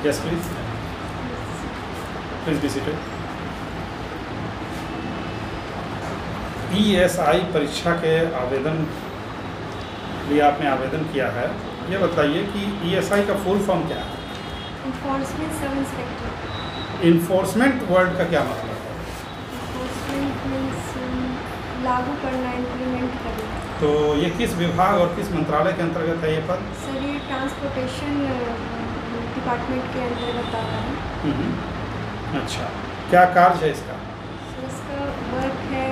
Yes please, please be seated. ESI परीक्षा के आवेदन लिए आपने आवेदन किया है, ये बताइए कि ESI का फुल फॉर्म क्या है? Enforcement sub inspector. Enforcement word का क्या मतलब है? इन्फोर्समेंट मीन्स लागू करना, इम्प्लीमेंट करना। तो ये किस विभाग और किस मंत्रालय के अंतर्गत है ये पद? सर ये ट्रांसपोर्टेशन डिपार्टमेंट के अंतर्गत आता है। अच्छा, क्या कार्य है इसका? सर इसका वर्क है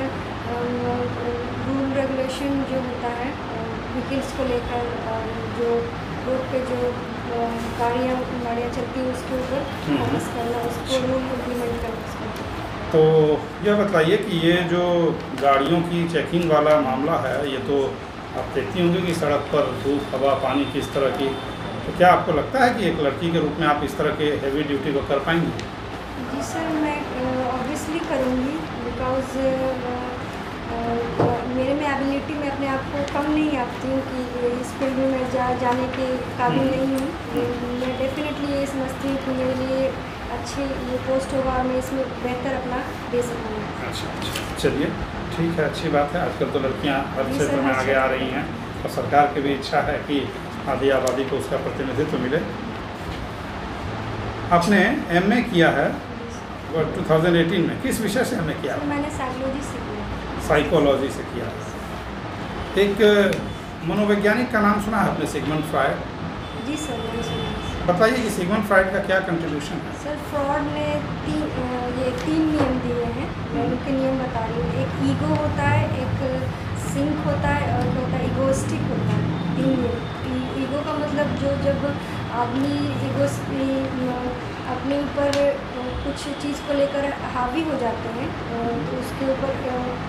रूल रेगुलेशन जो होता है व्हीकल्स को लेकर, और जो रोड पे जो गाड़ियाँ चलती हैं उसके ऊपर फोकस करना, उसको रूल इम्प्लीमेंट करना उसका। तो यह बताइए कि ये जो गाड़ियों की चेकिंग वाला मामला है, ये तो आप देखती होंगी कि सड़क पर धूप हवा पानी किस तरह की, तो क्या आपको लगता है कि एक लड़की के रूप में आप इस तरह के हैवी ड्यूटी को कर पाएंगी? जी सर, मैं ऑब्वियसली करूँगी, बिकॉज मेरे में एबिलिटी में अपने आप को कम नहीं आती हूँ कि इस फील्ड में मैं जाने के काबिल नहीं हूँ। मैं डेफिनेटली ये समझती हूँ कि मेरे लिए अच्छी ये पोस्ट होगा और मैं इसमें बेहतर अपना दे सकूँगी। अच्छा, चलिए ठीक है, अच्छी बात है। आजकल तो लड़कियां हर जी क्षेत्र सर, में आगे आ रही हैं और सरकार की भी इच्छा है कि आधी आबादी को उसका प्रतिनिधित्व मिले। आपने MA किया है 2018 में, किस विषय से MA किया? सर मैंने साइकोलॉजी से किया। साइकोलॉजी से किया। एक मनोवैज्ञानिक का नाम सुना है आपने, सिगमंड फ्रायड? जी सर, मैंने सुना है। बताइए कि सिगमंड फ्रायड का क्या कंट्रीब्यूशन है? सर फ्रॉड ने तीन नियम दिए हैं, मैं उनके नियम बता रही हूँ। एक ईगो होता है, एक सिंक होता है, और एक होता है इगोस्टिक होता है। तीन नियम। ईगो का मतलब जो जब आदमी अपने ऊपर कुछ चीज़ को लेकर हावी हो जाते हैं तो उसके ऊपर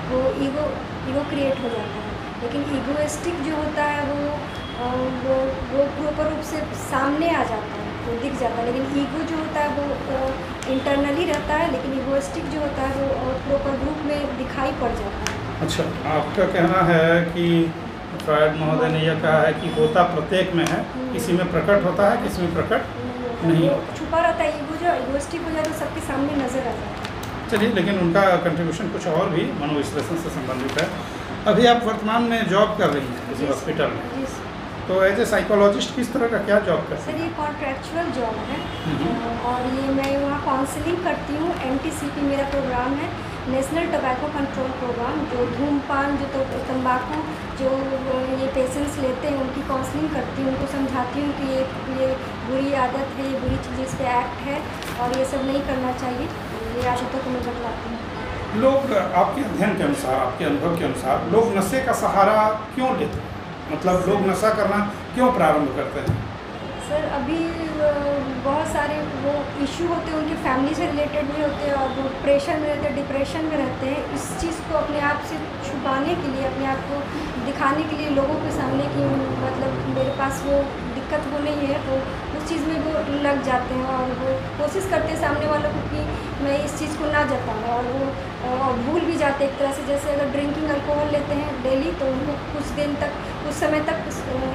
वो ईगो क्रिएट हो जाता है। लेकिन ईगोइस्टिक जो होता है वो प्रॉपर रूप से सामने आ जाता है, वो दिख जाता है। लेकिन ईगो जो होता है वो इंटरनली रहता है, लेकिन ईगोइस्टिक जो होता है वो प्रॉपर रूप में दिखाई पड़ जाता है। अच्छा, आपका कहना है कि फ्रायड महोदय ने यह कहा है कि होता प्रत्येक में है, किसी में प्रकट होता है, किसी में प्रकट नहीं होता, छुपा रहता है। ईगो जो इगोइस्टिक हो जाए तो सबके सामने नजर आ जाता है। चलिए, लेकिन उनका कंट्रीब्यूशन कुछ और भी मनोविश्लेषण से संबंधित है। अभी आप वर्तमान में जॉब कर रही हैं किसी हॉस्पिटल में, जी सर। तो एज ए साइकोलॉजिस्ट किस तरह का क्या जॉब करते सर हैं? ये कॉन्ट्रैक्चुअल जॉब है और ये मैं वहाँ काउंसलिंग करती हूँ। NTCP मेरा प्रोग्राम है, नेशनल टोबैको कंट्रोल प्रोग्राम, जो धूमपान जो तंबाकू जो ये पेशेंट्स लेते हैं उनकी काउंसलिंग करती हूँ, उनको समझाती हूँ कि ये बुरी आदत है, ये बुरी चीज़, इस पर एक्ट है और ये सब नहीं करना चाहिए। ये आदतों को मैं बतलाती हूँ। लोग आपके अध्ययन के अनुसार, आपके अनुभव के अनुसार, लोग नशे का सहारा क्यों लेते हैं? मतलब लोग नशा करना क्यों प्रारंभ करते हैं? सर अभी बहुत सारे वो इशू होते हैं, उनके फैमिली से रिलेटेड भी होते हैं और वो प्रेशर में रहते हैं, डिप्रेशन में रहते हैं। इस चीज़ को अपने आप से छुपाने के लिए, अपने आप को दिखाने के लिए लोगों के सामने कि मतलब मेरे पास वो दिक्कत वो नहीं है, तो उस चीज़ में वो लग जाते हैं और वो कोशिश करते हैं सामने वालों को कि मैं इस चीज़ को ना जताऊँ, और वो भूल भी जाते हैं एक तरह से। जैसे अगर ड्रिंकिंग अल्कोहल लेते हैं डेली तो उनको कुछ दिन तक, कुछ समय तक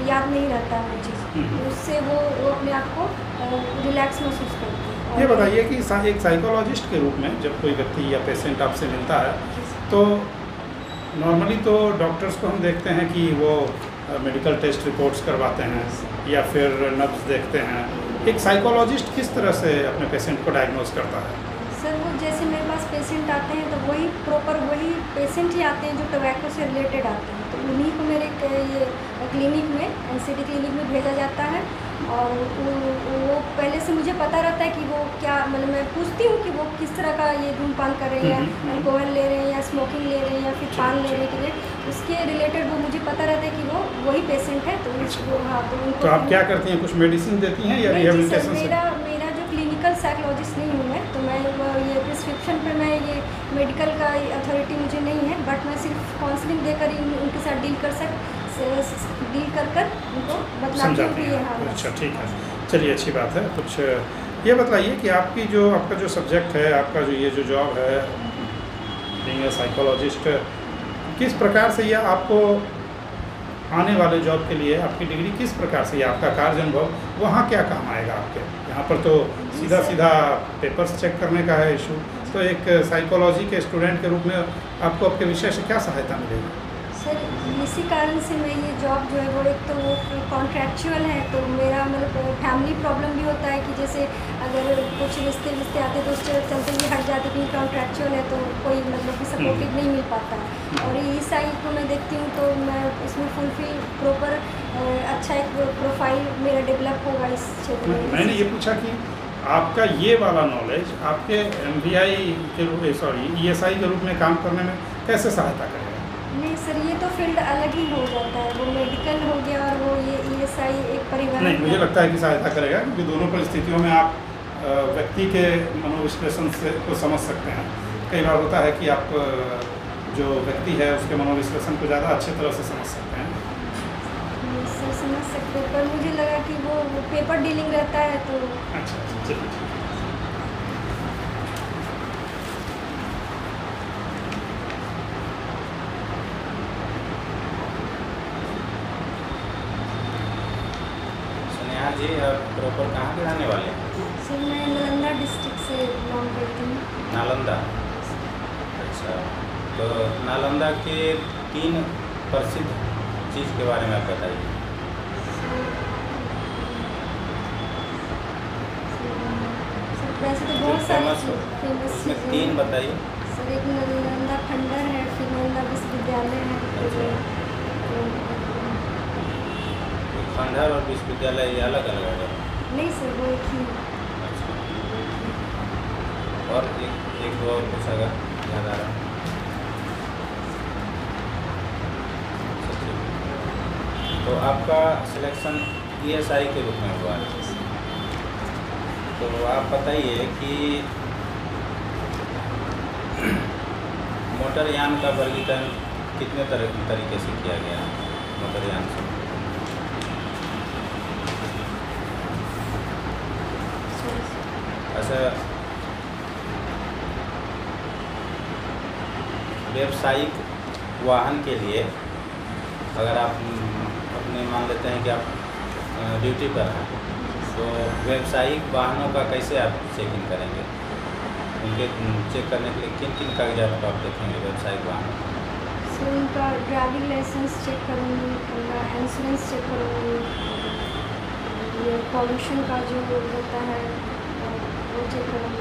याद नहीं रहता है वो चीज़, तो उससे वो अपने आप को रिलैक्स महसूस करते हैं। ये बताइए कि एक साइकोलॉजिस्ट के रूप में जब कोई व्यक्ति या पेशेंट आपसे मिलता है तो नॉर्मली तो डॉक्टर्स को हम देखते हैं कि वो मेडिकल टेस्ट रिपोर्ट्स करवाते हैं या फिर नब्ज देखते हैं। एक साइकोलॉजिस्ट किस तरह से अपने पेशेंट को डायग्नोज करता है? सर वो जैसे मेरे पास पेशेंट आते हैं तो वही प्रॉपर वही पेशेंट ही आते हैं जो टोबैको से रिलेटेड आते हैं, तो उन्हीं को मेरे ये क्लिनिक में, NCD क्लिनिक में भेजा जाता है। और वो पहले से मुझे पता रहता है कि वो क्या, मतलब मैं पूछती हूँ कि वो किस तरह का ये धूमपान कर रहे हैं, अल्कोहल ले रहे हैं या स्मोकिंग ले रहे हैं या फिर पान ले रहे हैं, उसके रिलेटेड वो मुझे पता रहता है कि वो वही पेशेंट है। तो उसको हाँ, तो उनको तो आप क्या करती हैं, कुछ मेडिसिन देती हैं या रिहेबिलिटेशन से? मेरा जो क्लिनिकल साइकोलॉजिस्ट नहीं हूँ मैं, तो मैं ये प्रिस्क्रिप्शन पे मैं ये मेडिकल का अथॉरिटी मुझे नहीं है, बट मैं सिर्फ काउंसलिंग देकर ही उनके साथ डील कर उनको बतलाती हूँ कि ये हाँ। अच्छा, ठीक है, चलिए अच्छी बात है। कुछ ये बताइए कि आपका जो सब्जेक्ट है, आपका जो ये जो जॉब है बीइंग ए साइकोलॉजिस्ट, किस प्रकार से यह आपको आने वाले जॉब के लिए आपकी डिग्री किस प्रकार से, या आपका कार्य अनुभव वहाँ क्या काम आएगा आपके? यहाँ पर तो सीधा सीधा पेपर्स चेक करने का है इशू, तो एक साइकोलॉजी के स्टूडेंट के रूप में आपको आपके विषय से क्या सहायता मिलेगी? सर इसी कारण से मैं ये जॉब जो है वो एक तो वो कॉन्ट्रैक्चुअल है, तो मेरा मतलब फैमिली प्रॉब्लम भी होता है कि जैसे अगर कुछ रिश्ते आते तो उसके चलते भी हट जाते क्योंकि कॉन्ट्रैक्चुअल है तो कोई मतलब कि सपोर्टिव नहीं मिल पाता है। और इस साइड को मैं देखती हूँ तो मैं इसमें फुलफिल प्रॉपर अच्छा एक प्रोफाइल मेरा डेवलप होगा इस क्षेत्र में। मैंने ये पूछा कि आपका ये वाला नॉलेज आपके MVI के रूप में, सॉरी ESI के रूप में काम करने में कैसे सहायता करेगा? नहीं सर, ये तो फील्ड अलग ही हो जाता है, वो मेडिकल हो गया और वो ये ESI एक परिवहन। नहीं, मुझे लगता है कि सहायता करेगा, क्योंकि दोनों परिस्थितियों में आप व्यक्ति के मनोविश्लेषण से को समझ सकते हैं। कई बार होता है कि आप जो व्यक्ति है उसके मनोविश्लेषण को ज़्यादा अच्छी तरह से समझ सकते हैं। सर समझ सकते हैं, पर मुझे लगा कि वो पेपर डीलिंग रहता है तो। अच्छा, चलिए। जी, आप प्रॉपर कहाँ के रहने वाले हैं? सर मैं नालंदा डिस्ट्रिक्ट से बिलोंग करती हूँ। नालंदा, अच्छा। तो नालंदा के 3 प्रसिद्ध चीज़ के बारे में आप बताइए। वैसे तो बहुत सारे फेमस उसमें 3 बताइए। सर एक नालंदा खंडर है, फिर नालंदा विश्वविद्यालय है। खंडर और विश्वविद्यालय ये अलग अलग है? नहीं सर, वो एक ही। अच्छा, और एक दो और कुछ अगर याद आ रहा है? तो आपका सिलेक्शन ESI के रूप में हुआ है, तो आप बताइए कि मोटर यान का वर्गीकरण कितने तरीके से किया गया है? मोटर यान से ऐसा व्यावसायिक वाहन के लिए अगर आप अपने मान लेते हैं कि आप ड्यूटी पर हैं, तो व्यावसायिक वाहनों का कैसे आप चेकिंग करेंगे? उनके चेक करने के लिए किन किन कागजात को आप देखेंगे व्यावसायिक वाहनों? सर उनका ड्राइविंग लाइसेंस चेक करूँगी, उनका इंश्योरेंस चेक करूँगी, ये पॉल्यूशन का जो होता है वो चेक करूँगी।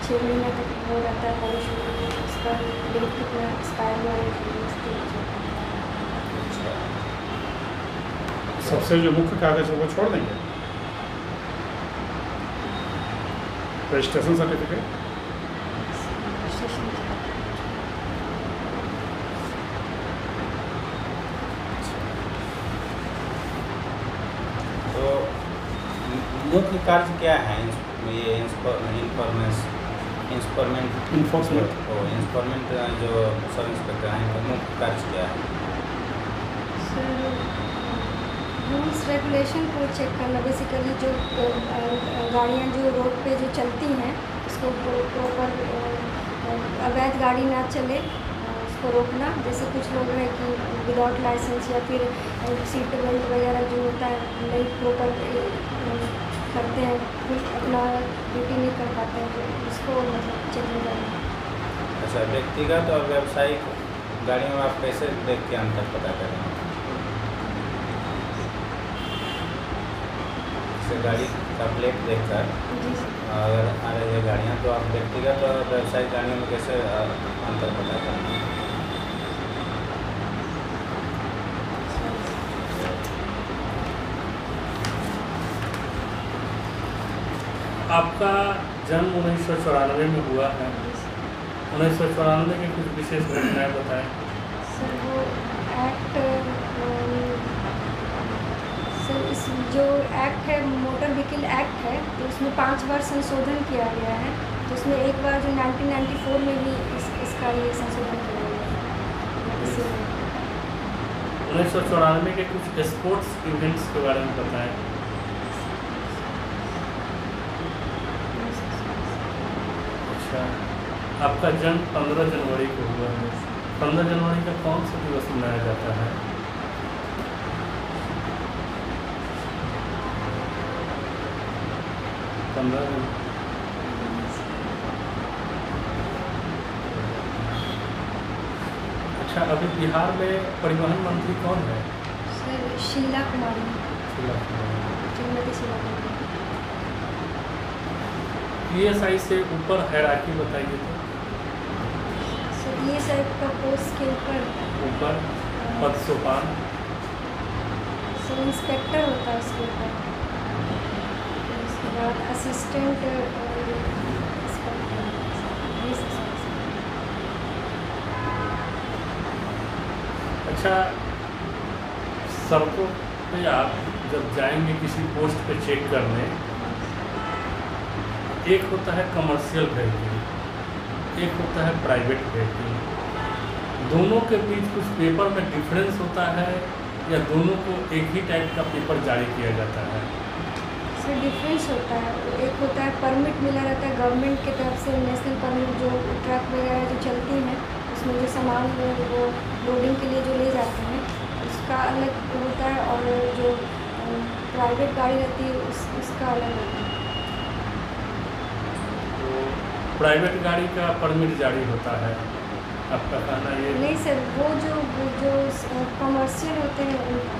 6 महीने तक वो रहता है पॉल्यूशन, उसका डेट कितना एक्सपायर हुआ है। सबसे जो मुख्य कागज है वो छोड़ देंगे, रजिस्ट्रेशन सर्टिफिकेट। तो मुख्य कार्य क्या है ये इंस्पॉर्मेंट जो सब इंस्पेक्टर हैं, मुख्य कार्य क्या है? रूल्स रेगुलेशन को चेक करना, बेसिकली जो गाड़ियाँ जो रोड पे जो चलती हैं उसको प्रॉपर अवैध गाड़ी ना चले उसको रोकना। जैसे कुछ लोग हैं कि विदाउट लाइसेंस या फिर सीट बेल्ट वगैरह जो होता है नहीं प्रॉपर करते हैं, फिर अपना ड्यूटी नहीं कर पाते हैं, तो उसको मतलब चेक करना। अच्छा, व्यक्तिगत और व्यावसायिक गाड़ियों में आप कैसे देख के अंतर पता करेंगे? गाड़ी का प्लेट देखकर अगर आ रही है गाड़ियाँ, तो आप व्यक्तिगत और व्यावसायिक गाड़ियों में कैसे अंतर पता करेंगे? आपका जन्म 1994 में हुआ है। 1994 के कुछ विशेष घटनाएं बताएं। सर वो एक्ट इस जो एक्ट है मोटर व्हीकल एक्ट है, तो उसमें 5 बार संशोधन किया गया है। तो उसमें एक बार जो 1994 में भी इसका ये संशोधन किया गया है। 1994 के कुछ स्पोर्ट्स इवेंट्स के बारे में बताएं। अच्छा, आपका जन्म 15 जनवरी को हुआ है। 15 जनवरी का कौन सा दिवस मनाया जाता है? 15 दिन। अच्छा, अभी बिहार में परिवहन मंत्री कौन है? सर शीला कुमारी, शीला कुमारी। श्रीमती शीला कुमारी। ESI से ऊपर हैराकी बताइए तो। सर ये सर का पोस्ट के ऊपर पद सोपान। सर इंस्पेक्टर होता है उसके ऊपर, उसके बाद असिस्टेंट अच्छा, सड़कों पे आप जब जाएंगे किसी पोस्ट पे चेक करने, एक होता है कमर्शियल व्हीकल, एक होता है प्राइवेट व्हीकल। दोनों के बीच कुछ पेपर में डिफरेंस होता है या दोनों को एक ही टाइप का पेपर जारी किया जाता है? सर डिफरेंस होता है। एक होता है परमिट मिला रहता है गवर्नमेंट की तरफ से, नेशनल परमिट, जो ट्रक वगैरह जो चलती हैं उसमें जो सामान वो लोडिंग के लिए जो ले जाते हैं उसका अलग होता है, और जो प्राइवेट गाड़ी रहती है उसका अलग होता है। तो प्राइवेट गाड़ी का परमिट जारी होता है, आपका कहना ये? नहीं सर, वो जो कमर्शियल होते हैं उनका।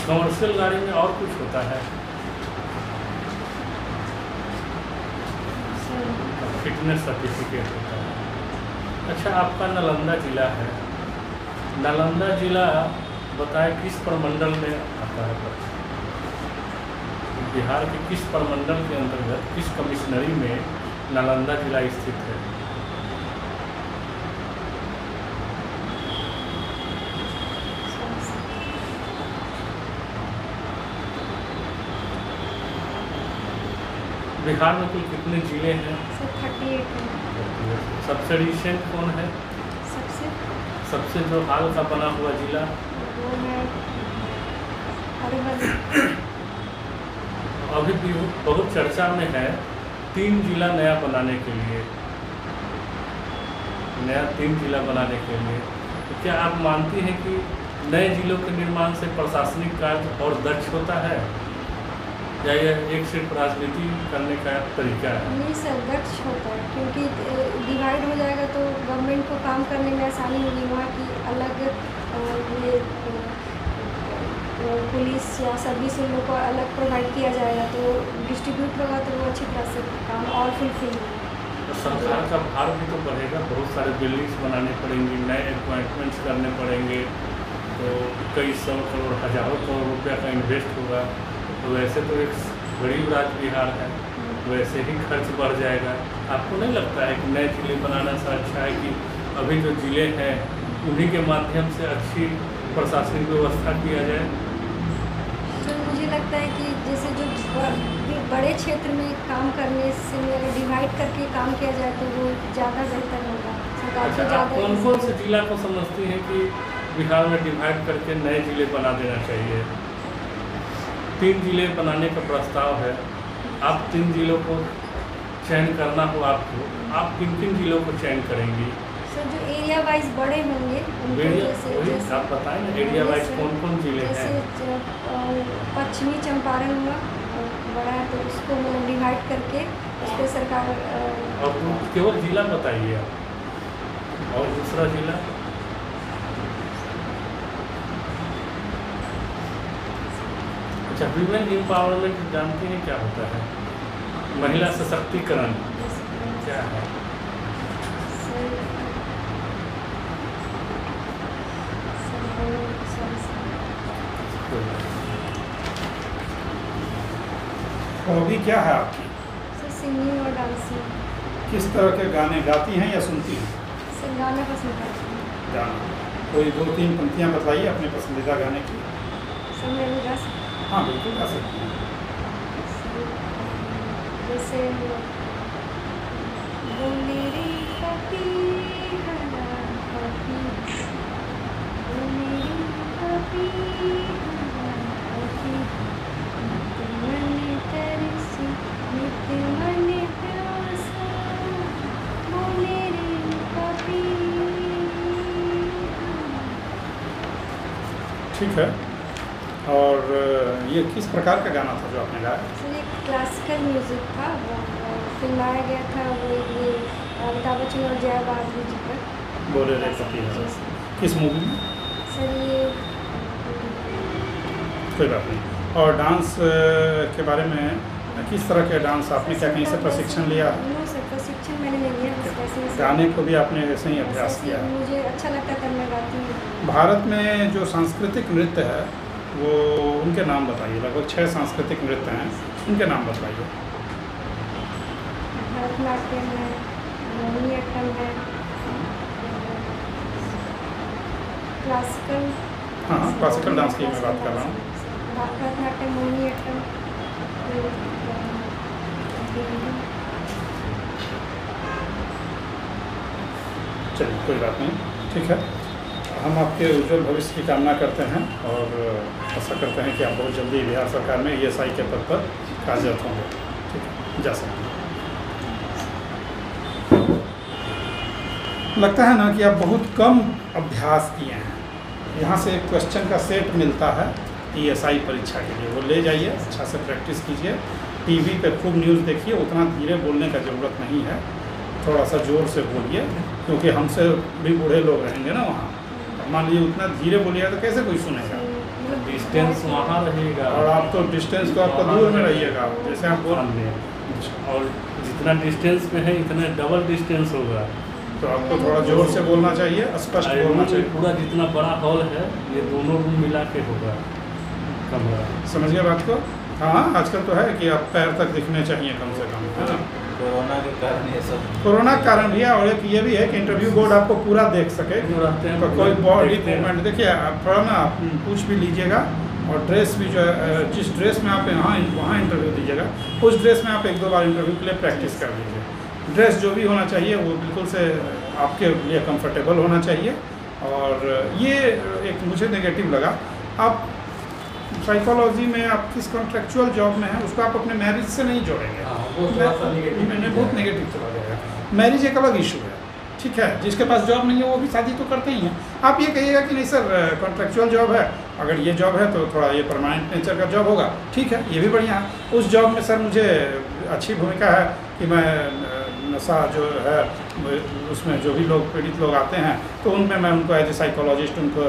कमर्शियल गाड़ी में और कुछ होता है? फिटनेस सर्टिफिकेट होता है। अच्छा, आपका नालंदा जिला है, नालंदा जिला बताए किस प्रमंडल में आता है? बिहार के किस प्रमंडल के अंतर्गत, किस कमिश्नरी में नालंदा जिला स्थित है? बिहार में कुल कितने जिले हैं? सर 38 है। सबसे रिसेंट कौन है? सबसे जो हाल का बना हुआ जिला? वो है अरवल। अभी भी बहुत चर्चा में है 3 जिला नया बनाने के लिए, नया 3 जिला बनाने के लिए। तो क्या आप मानती हैं कि नए जिलों के निर्माण से प्रशासनिक कार्य और दक्ष होता है, या यह एक सिर्फ राजनीति करने का तरीका है? नहीं सर, दक्ष होता है, क्योंकि डिवाइड हो जाएगा तो गवर्नमेंट को काम करने में आसानी होगी। वहाँ की अलग ये पुलिस या सर्विस उन लोगों को अलग प्रोवाइड किया जाएगा, तो डिस्ट्रीब्यूट होगा तो वो अच्छी तरह से काम और फुलफिल होगा। तो सरकार का भार भी तो बढ़ेगा, बहुत सारे बिल्डिंग्स बनाने पड़ेंगी, नए अपॉइंटमेंट्स करने पड़ेंगे, तो कई 100 करोड़, हज़ारों करोड़ रुपया का इन्वेस्ट होगा। तो वैसे तो एक गरीब राज्य बिहार है, वैसे ही खर्च बढ़ जाएगा। आपको नहीं लगता है कि नए जिले बनाना से अच्छा है कि अभी जो जिले हैं उन्हीं के माध्यम से अच्छी प्रशासनिक व्यवस्था किया जाए? तो मुझे लगता है कि जैसे जो बड़े क्षेत्र में काम करने से अगर डिवाइड करके काम किया जाए तो वो ज़्यादा बेहतर होगा। सरकार को अच्छा, आप ज़्यादा कौन कौन से जिला को समझती हैं कि बिहार में डिवाइड करके नए जिले बना देना चाहिए? 3 जिले बनाने का प्रस्ताव है। आप 3 जिलों को चयन करना हो आपको, आप किन जिलों को चयन करेंगी? सर जो एरिया वाइज बड़े होंगे उनको, जैसे आप बताएं ना, एरिया वाइज कौन कौन जिले हैं? जैसे पश्चिमी चंपारण हुआ बड़ा है, तो उसको मतलब डिवाइड करके उस पर सरकार और केवल जिला बताइए आप, और दूसरा जिला? अच्छा, वीमेन एम्पावरमेंट जानती हैं क्या होता है? महिला सशक्तिकरण क्या है? हॉबी क्या है आपकी? सर सिंगिंग और डांसिंग। किस तरह के गाने गाती हैं या सुनती हैं? सर गाना पसंद करती हूँ। गाना कोई 2-3 पंक्तियाँ बताइए अपने पसंदीदा गाने की। सर मैं भी गा सकती हूँ। हाँ बिल्कुल गा सकती हैं। जैसे वो मेरे पपी हरा पपी, वो मेरे पपी हरा पपी, नित मन तरसी नित मन प्यासा, वो मेरे पपी। ठीक है, और ये किस प्रकार का गाना था जो आपने गाया? सर एक क्लासिकल म्यूज़िक था, वो फिल्माया गया था, वो ये अमिताभ बच्चन और जया बहादुर जी पर। बोले रे पति जी सर। किस मूवी में? सर ये कोई बात नहीं। और डांस के बारे में किस तरह के डांस आपने क्या कहीं से प्रशिक्षण लिया? नो सर, प्रशिक्षण मैंने नहीं लिया, बस वैसे ही गाने को भी आपने ऐसे ही अभ्यास किया? मुझे अच्छा लगता था, मैं गाती हूँ। भारत में जो सांस्कृतिक नृत्य है वो उनके नाम बताइए। लगभग 6 सांस्कृतिक नृत्य हैं, उनके नाम बताइए। भरतनाट्यम है, मोहिनीअट्टम है, क्लासिकल। हाँ, क्लासिकल डांस की मैं बात कर रहा हूँ। भरतनाट्यम, मोहिनीअट्टम। चलिए कोई बात नहीं, ठीक है। हम आपके उज्जवल भविष्य की कामना करते हैं और आशा करते हैं कि आप बहुत जल्दी बिहार सरकार में ESI के पद पर कार्यरत होंगे। ठीक है, जा सकते हैं। लगता है ना कि आप बहुत कम अभ्यास किए हैं। यहाँ से एक क्वेश्चन का सेट मिलता है ESI परीक्षा के लिए, वो ले जाइए, अच्छा से प्रैक्टिस कीजिए। TV पे खूब न्यूज़ देखिए, उतना धीरे बोलने का ज़रूरत नहीं है, थोड़ा सा ज़ोर से बोलिए, क्योंकि हमसे भी बूढ़े लोग रहेंगे ना वहाँ। मान लीजिए उतना धीरे बोलिएगा तो कैसे कोई सुनेगा? डिस्टेंस वहाँ रहेगा, और आप तो डिस्टेंस तो आपका दूर में रहिएगा, जैसे आप बोल, और जितना डिस्टेंस में है इतना डबल डिस्टेंस होगा, तो आपको थोड़ा जोर से बोलना चाहिए, स्पष्ट बोलना चाहिए। पूरा जितना बड़ा हॉल है ये दोनों रूम मिला के होगा कमरा। समझ गए बात को? हाँ, आजकल तो है कि आप पैर तक दिखने चाहिए कम से कम, है ना? कोरोना के कारण ये सब, कोरोना के कारण भी है, और एक ये भी है कि इंटरव्यू बोर्ड आपको पूरा देख सके, जो रहते हैं तो कोई बॉडी मूवमेंट देखिए। आप थोड़ा ना पूछ भी लीजिएगा, और ड्रेस भी जो है, जिस ड्रेस में आप वहाँ इंटरव्यू दीजिएगा, उस ड्रेस में आप 1-2 बार इंटरव्यू के लिए प्रैक्टिस कर लीजिए। ड्रेस जो भी होना चाहिए वो बिल्कुल से आपके लिए कंफर्टेबल होना चाहिए। और ये एक मुझे नेगेटिव लगा, आप साइकोलॉजी में आप किस कॉन्ट्रेक्चुअल जॉब में हैं उसको आप अपने मैरिज से नहीं जोड़ेंगे। मैंने बहुत नेगेटिव चला जाएगा। मैरिज एक अलग इशू है, ठीक है। जिसके पास जॉब नहीं है वो भी शादी तो करते ही हैं। आप ये कहिएगा कि नहीं सर कॉन्ट्रेक्चुअल जॉब है, अगर ये जॉब है तो थोड़ा ये परमानेंट नेचर का जॉब होगा, ठीक है, ये भी बढ़िया है। उस जॉब में सर मुझे अच्छी भूमिका है कि मैं नशा जो है उसमें जो भी लोग पीड़ित लोग आते हैं तो उनमें मैं उनको एज ए साइकोलॉजिस्ट उनको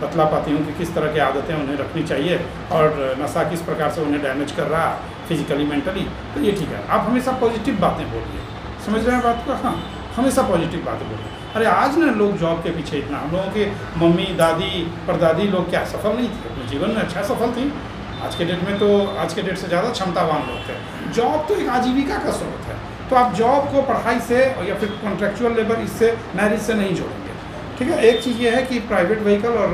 बतला पाती हूँ कि किस तरह की आदतें उन्हें रखनी चाहिए और नशा किस प्रकार से उन्हें डैमेज कर रहा है फिजिकली मेंटली। तो ये ठीक है, आप हमेशा पॉजिटिव बातें बोलिए, समझ रहे हैं बात को? हाँ, हमेशा पॉजिटिव बातें बोलिए। अरे आज ना लोग जॉब के पीछे इतना, हम लोगों के मम्मी दादी परदादी लोग क्या सफल नहीं थे अपने जीवन में? अच्छा सफल थी। आज के डेट में तो आज के डेट से ज़्यादा क्षमतावान लोग थे। जॉब तो एक आजीविका का स्रोत है, तो आप जॉब को पढ़ाई से या फिर कॉन्ट्रेक्चुअल लेबर इससे मैरिज से नहीं जोड़ेंगे, ठीक है। एक चीज़ ये है कि प्राइवेट व्हीकल और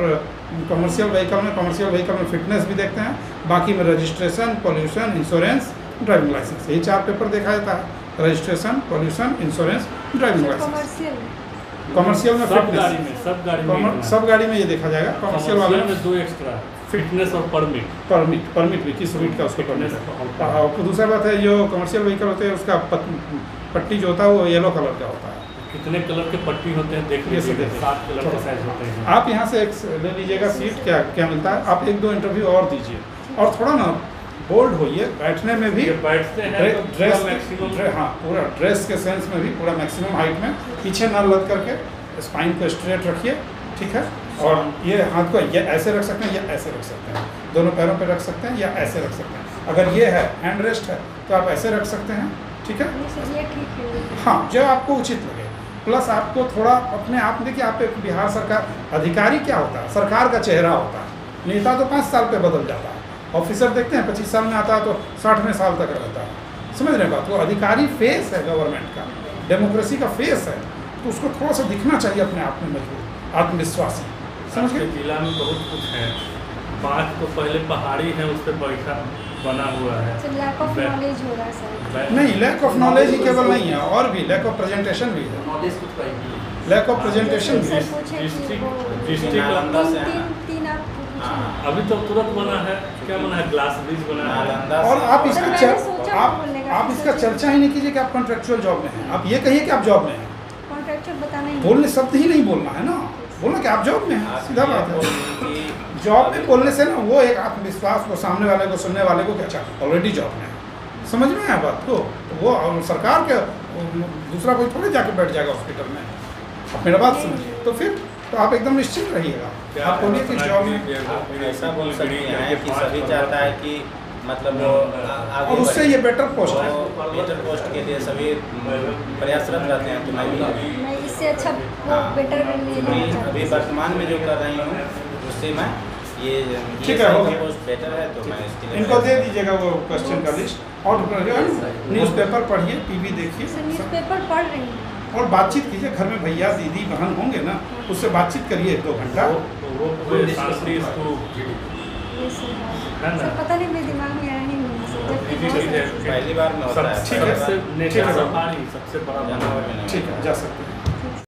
कमर्शियल व्हीकल में फिटनेस भी देखते हैं, बाकी में registration, pollution, insurance, driving license, यही 4 पेपर देखा जाता है। Registration, pollution, insurance, driving license. Commercial में सब गाड़ी में सब गाड़ी में ये देखा जाएगा। कमर्शियल वाले में 2 एक्स्ट्रा फिटनेस और परमिट भी किस रूट का उसको परमिट है। और दूसरा बात है जो कमर्शियल व्हीकल होते हैं उसका पट्टी जो होता है वो येलो कलर का होता है। कितने कलर के पट्टी होते हैं देख लीजिए, 7 कलर के साइज होते हैं। आप यहाँ से एक ले लीजिएगा सीट, क्या मिलता है। आप 1-2 इंटरव्यू और दीजिए और थोड़ा ना बोल्ड होइए, बैठने में भी बैठते हैं तो ड्रेस मैक्सिमम, हाँ पूरा ड्रेस के सेंस में भी पूरा मैक्सिमम हाइट में, पीछे ना लग करके स्पाइन को स्ट्रेट रखिए, ठीक है। और ये हाथ को ये ऐसे रख सकते हैं या ऐसे रख सकते हैं, दोनों पैरों पे रख सकते हैं या ऐसे रख सकते हैं। अगर ये है हैंड रेस्ट है तो आप ऐसे रख सकते हैं, ठीक है। हाँ, जो आपको उचित लगे। प्लस आपको थोड़ा अपने आप देखिए, आप एक बिहार सरकार अधिकारी क्या होता है, सरकार का चेहरा होता है। नेता तो 5 साल पे बदल जाता है, ऑफिसर देखते हैं 25 साल में आता है तो 60वें साल तक रहता है। समझ रहे बात? वो अधिकारी फेस है गवर्नमेंट का, डेमोक्रेसी का फेस है, तो उसको थोड़ा सा दिखना चाहिए अपने आप में मजबूत, आत्मविश्वासी। समझ गए? जिला में बहुत कुछ है। 5 तो पहले पहाड़ी है, उस पर बैठा बना हुआ है। लैक ऑफ नॉलेज हो रहा है सर। नहीं, लैक ऑफ नॉलेज ही केवल नहीं है, और भी लैक ऑफ प्रेजेंटेशन भी है। नॉलेज कुछ पाएंगे, लैक ऑफ प्रेजेंटेशन भी है। डिस्ट्रिक्ट नालंदा से अभी तो तुरंत बना है, क्या बना है, ग्लास ब्रिज बना है। नालंदा और आप मैंने इसका सोचा बोलने का, आप इसका चर्चा ही नहीं कीजिए कि आप कॉन्ट्रेक्चुअल जॉब में हैं। आप ये कहिए कि आप जॉब में हैं, कॉन्ट्रैक्चुअल बताना ही बोलने शब्द ही नहीं बोलना है ना। बोलो कि आप जॉब में हैं, आप सीधा ये बात है। बोलिए कि जॉब में बोलने से ना वो एक आत्मविश्वास को सामने वाले को, सुनने वाले को कि अच्छा ऑलरेडी जॉब में है, समझ में आया बात को। तो वो सरकार के दूसरा कोई थोड़ी जाके बैठ जाएगा हॉस्पिटल में, आप मेरा बात समझिए। तो फिर तो आप एकदम निश्चित रहिएगा, आप बोलिए कि जॉब में। आप ऐसा बोल सकते हैं कि सभी चाहता है कि मतलब वो आगे और उससे बढ़े। ये बेटर पोस्ट है। तो बेटर पोस्ट के लिए सभी प्रयासरत रहते हैं, तो मैं भी मैं इससे अच्छा हाँ, बेटर लेना अभी चाहती हूँ। वर्तमान में जो कर रही हूँ उससे मैं ये ठीक है, हो गया। पोस्ट बेटर है, तो मैं इसके लिए इनको दे दीजिएगा वो क्वेश्चन का लिस्ट, और न्यूज़पेपर पढ़िए, टीवी देखिए, न्यूज़पेपर पढ़ रही हूँ। और बातचीत कीजिए। घर में भैया दीदी बहन होंगे ना, उससे बातचीत करिए 1-2 घंटा। वो शांति इसको ये सब है ना। पता नहीं मेरे दिमाग में आया नहीं मुझे से, जबकि बहुत सारे- पहली बार में होता है। ठीक है, सबसे ठीक है। सबसे बड़ा जानवर में नहीं ठीक है, जा सकते हैं।